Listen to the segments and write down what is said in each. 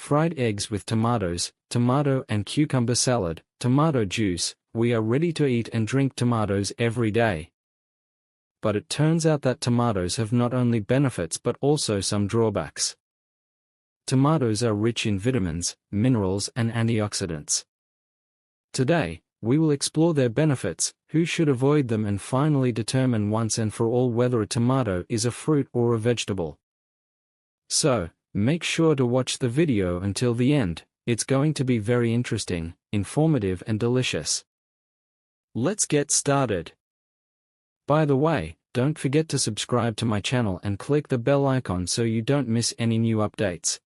fried eggs with tomatoes, tomato and cucumber salad, tomato juice. We are ready to eat and drink tomatoes every day. But it turns out that tomatoes have not only benefits but also some drawbacks. Tomatoes are rich in vitamins, minerals and antioxidants. Today, we will explore their benefits, who should avoid them, and finally determine once and for all whether a tomato is a fruit or a vegetable. So, make sure to watch the video until the end. It's going to be very interesting, informative and delicious. Let's get started. By the way, don't forget to subscribe to my channel and click the bell icon so you don't miss any new updates.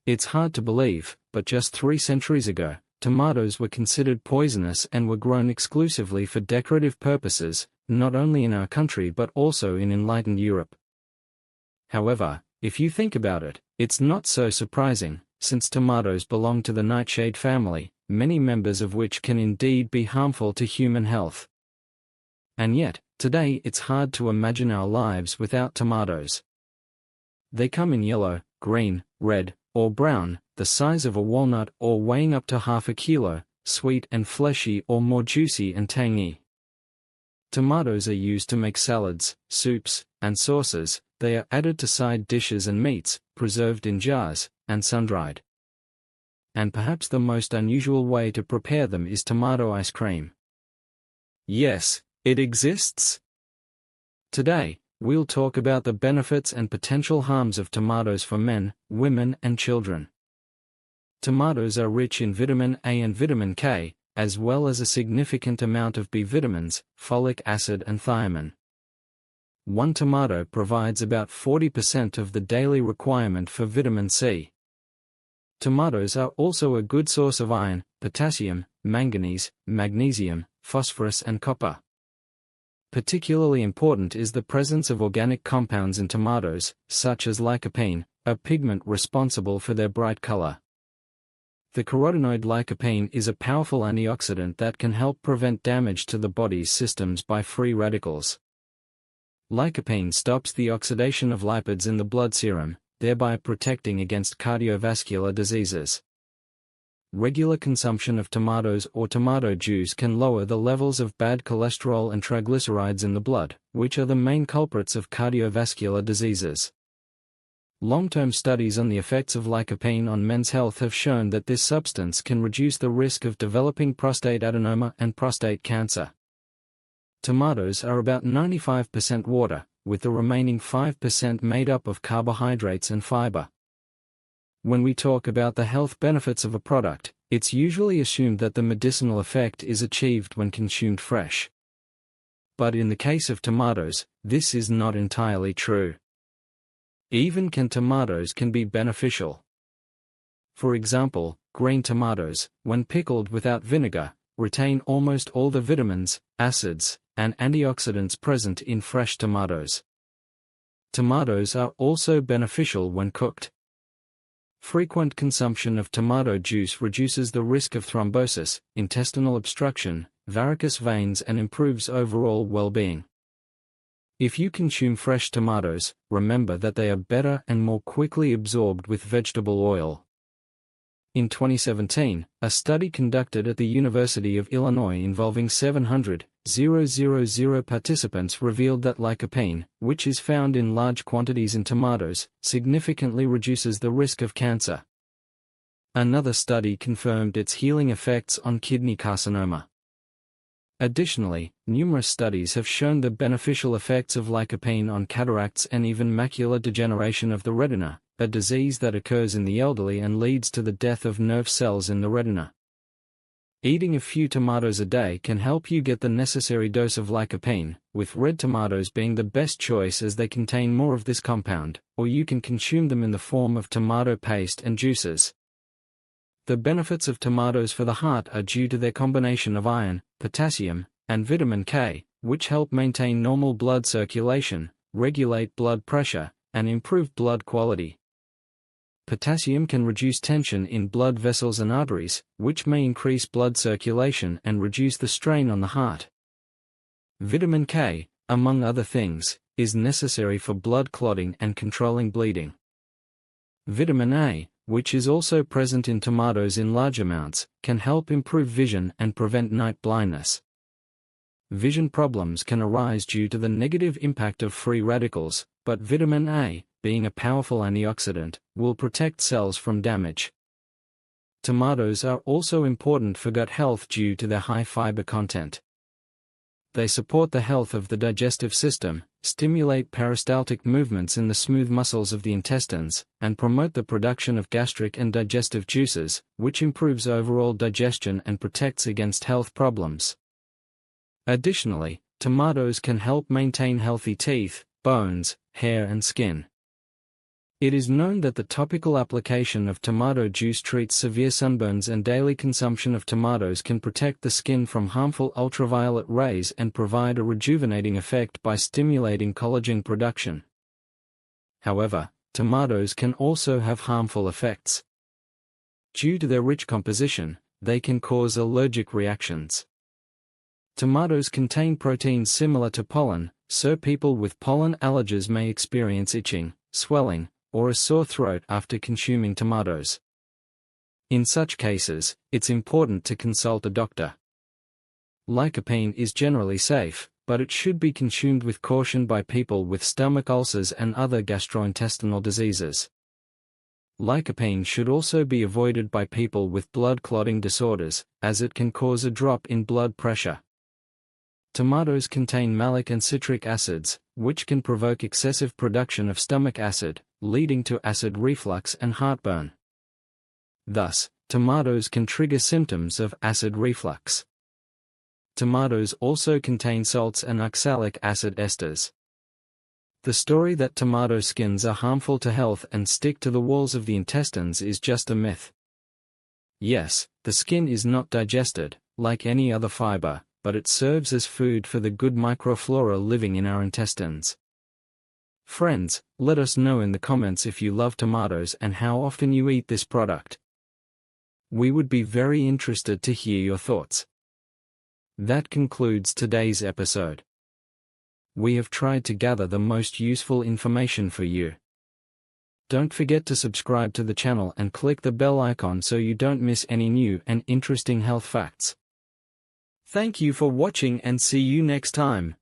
It's hard to believe, but just 3 centuries ago, tomatoes were considered poisonous and were grown exclusively for decorative purposes, not only in our country but also in enlightened Europe. However, if you think about it, it's not so surprising, since tomatoes belong to the nightshade family, many members of which can indeed be harmful to human health. And yet, today it's hard to imagine our lives without tomatoes. They come in yellow, green, red, or brown, the size of a walnut or weighing up to half a kilo, sweet and fleshy or more juicy and tangy. Tomatoes are used to make salads, soups, and sauces. They are added to side dishes and meats, preserved in jars, and sun-dried. And perhaps the most unusual way to prepare them is tomato ice cream. Yes, it exists. Today, we'll talk about the benefits and potential harms of tomatoes for men, women, and children. Tomatoes are rich in vitamin A and vitamin K, as well as a significant amount of B vitamins, folic acid and thiamine. One tomato provides about 40% of the daily requirement for vitamin C. Tomatoes are also a good source of iron, potassium, manganese, magnesium, phosphorus and copper. Particularly important is the presence of organic compounds in tomatoes, such as lycopene, a pigment responsible for their bright color. The carotenoid lycopene is a powerful antioxidant that can help prevent damage to the body's systems by free radicals. Lycopene stops the oxidation of lipids in the blood serum, thereby protecting against cardiovascular diseases. Regular consumption of tomatoes or tomato juice can lower the levels of bad cholesterol and triglycerides in the blood, which are the main culprits of cardiovascular diseases. Long-term studies on the effects of lycopene on men's health have shown that this substance can reduce the risk of developing prostate adenoma and prostate cancer. Tomatoes are about 95% water, with the remaining 5% made up of carbohydrates and fiber. When we talk about the health benefits of a product, it's usually assumed that the medicinal effect is achieved when consumed fresh. But in the case of tomatoes, this is not entirely true. Even canned tomatoes can be beneficial. For example, green tomatoes, when pickled without vinegar, retain almost all the vitamins, acids, and antioxidants present in fresh tomatoes. Tomatoes are also beneficial when cooked. Frequent consumption of tomato juice reduces the risk of thrombosis, intestinal obstruction, varicose veins, and improves overall well-being. If you consume fresh tomatoes, remember that they are better and more quickly absorbed with vegetable oil. In 2017, a study conducted at the University of Illinois involving 700,000 participants revealed that lycopene, which is found in large quantities in tomatoes, significantly reduces the risk of cancer. Another study confirmed its healing effects on kidney carcinoma. Additionally, numerous studies have shown the beneficial effects of lycopene on cataracts and even macular degeneration of the retina, a disease that occurs in the elderly and leads to the death of nerve cells in the retina. Eating a few tomatoes a day can help you get the necessary dose of lycopene, with red tomatoes being the best choice as they contain more of this compound, or you can consume them in the form of tomato paste and juices. The benefits of tomatoes for the heart are due to their combination of iron, potassium, and vitamin K, which help maintain normal blood circulation, regulate blood pressure, and improve blood quality. Potassium can reduce tension in blood vessels and arteries, which may increase blood circulation and reduce the strain on the heart. Vitamin K, among other things, is necessary for blood clotting and controlling bleeding. Vitamin A, which is also present in tomatoes in large amounts, can help improve vision and prevent night blindness. Vision problems can arise due to the negative impact of free radicals, but vitamin A, being a powerful antioxidant, will protect cells from damage. Tomatoes are also important for gut health due to their high fiber content. They support the health of the digestive system, stimulate peristaltic movements in the smooth muscles of the intestines, and promote the production of gastric and digestive juices, which improves overall digestion and protects against health problems. Additionally, tomatoes can help maintain healthy teeth, bones, hair and skin. It is known that the topical application of tomato juice treats severe sunburns, and daily consumption of tomatoes can protect the skin from harmful ultraviolet rays and provide a rejuvenating effect by stimulating collagen production. However, tomatoes can also have harmful effects. Due to their rich composition, they can cause allergic reactions. Tomatoes contain proteins similar to pollen, so people with pollen allergies may experience itching, swelling, or a sore throat after consuming tomatoes. In such cases, it's important to consult a doctor. Lycopene is generally safe, but it should be consumed with caution by people with stomach ulcers and other gastrointestinal diseases. Lycopene should also be avoided by people with blood clotting disorders, as it can cause a drop in blood pressure. Tomatoes contain malic and citric acids, which can provoke excessive production of stomach acid, leading to acid reflux and heartburn. Thus, tomatoes can trigger symptoms of acid reflux. Tomatoes also contain salts and oxalic acid esters. The story that tomato skins are harmful to health and stick to the walls of the intestines is just a myth. Yes, the skin is not digested, like any other fiber, but it serves as food for the good microflora living in our intestines. Friends, let us know in the comments if you love tomatoes and how often you eat this product. We would be very interested to hear your thoughts. That concludes today's episode. We have tried to gather the most useful information for you. Don't forget to subscribe to the channel and click the bell icon so you don't miss any new and interesting health facts. Thank you for watching and see you next time.